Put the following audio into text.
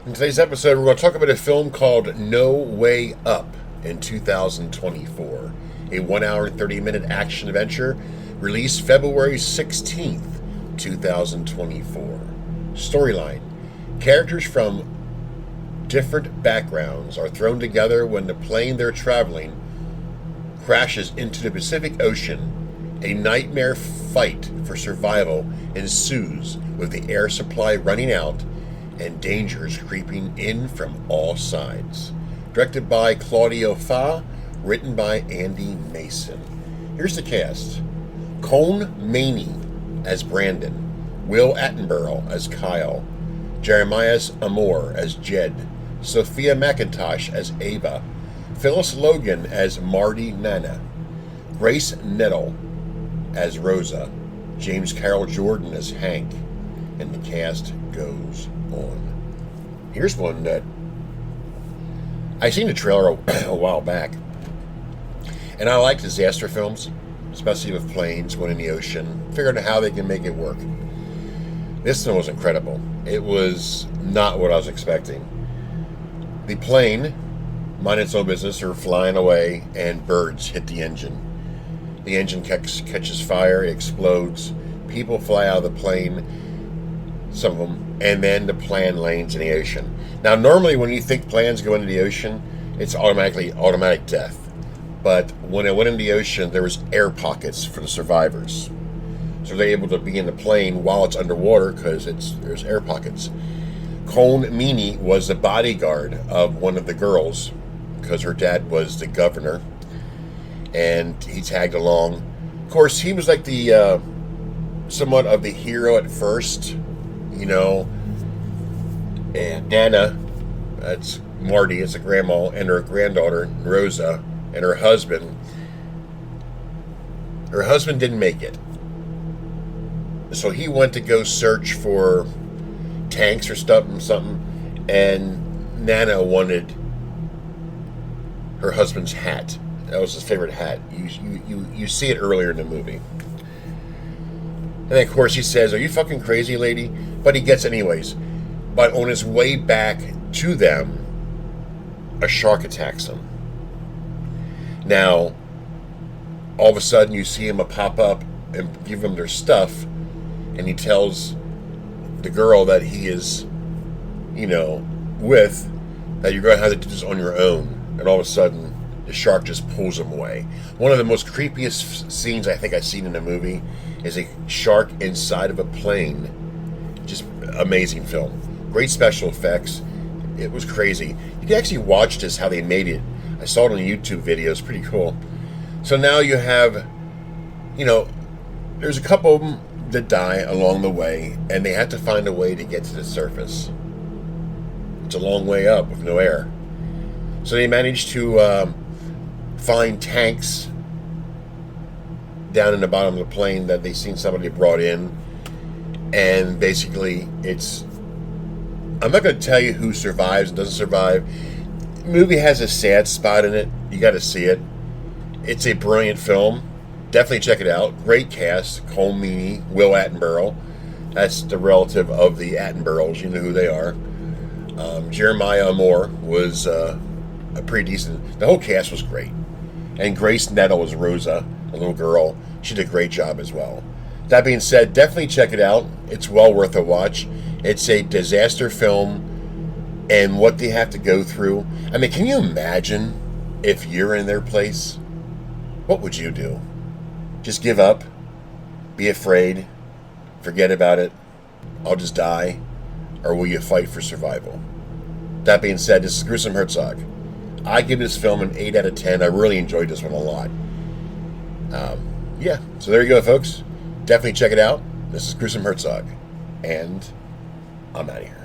In today's episode, we're going to talk about a film called No Way Up in 2024, a 1 hour and 30-minute action adventure released February 16th, 2024. Storyline: characters from different backgrounds are thrown together when the plane they're traveling crashes into the Pacific Ocean. A nightmare fight for survival ensues, with the air supply running out and dangers creeping in from all sides. Directed by Claudio Fäh, written by Andy Mayson. Here's the cast: Colm Meaney as Brandon, Will Attenborough as Kyle, Jeremias Amoore as Jed, Sophia McIntosh as Ava, Phyllis Logan as Marty Nana, Grace Nettle as Rosa, James Carroll Jordan as Hank, and the cast goes on. Here's one that I seen the trailer a while back, and I like disaster films, especially with planes going in the ocean, figuring out how they can make it work. This one was incredible. It was not what I was expecting. The plane, minding its own business, are flying away, and birds hit the engine. The engine catches fire, it explodes, people fly out of the plane, some of them, and then the plane lands in the ocean. Now, normally when you think planes go into the ocean, it's automatic death. But when it went into the ocean, there was air pockets for the survivors. So they're able to be in the plane while it's underwater because there's air pockets. Colm Meaney was the bodyguard of one of the girls because her dad was the governor, and he tagged along. Of course, he was like the somewhat of the hero at first, you know. And Nana, that's Marty, it's a grandma, and her granddaughter Rosa, and her husband. Her husband didn't make it, so he went to go search for tanks or something, and Nana wanted her husband's hat. That was his favorite hat. You see it earlier in the movie. And then, of course, he says, "Are you fucking crazy, lady?" But he gets it anyways. But on his way back to them, a shark attacks him. Now, all of a sudden, you see him pop up and give them their stuff, and he tells the girl that he is, with, that you're going to have to do this on your own. And all of a sudden, the shark just pulls him away. One of the most creepiest scenes I think I've seen in a movie is a shark inside of a plane. Just amazing film. Great special effects. It was crazy. You can actually watch this, how they made it. I saw it on a YouTube video. It's pretty cool. So now you have, there's a couple of them that die along the way, and they have to find a way to get to the surface. It's a long way up with no air. So they managed to find tanks down in the bottom of the plane that they seen somebody brought in, and basically I'm not going to tell you who survives and doesn't survive. The movie has a sad spot in it. You got to see it. It's a brilliant film. Definitely check it out. Great cast: Colm Meaney, Will Attenborough. That's the relative of the Attenboroughs. You know who they are. Jeremias Amoore was a pretty decent. The whole cast was great. And Grace Nettle was Rosa, a little girl. She did a great job as well. That being said, definitely check it out. It's well worth a watch. It's a disaster film, and what they have to go through. I mean, can you imagine if you're in their place? What would you do? Just give up? Be afraid? Forget about it? I'll just die? Or will you fight for survival? That being said, this is Gruesome Herzog. I give this film an 8 out of 10. I really enjoyed this one a lot. So there you go, folks. Definitely check it out. This is Gruesome Herzog, and I'm out of here.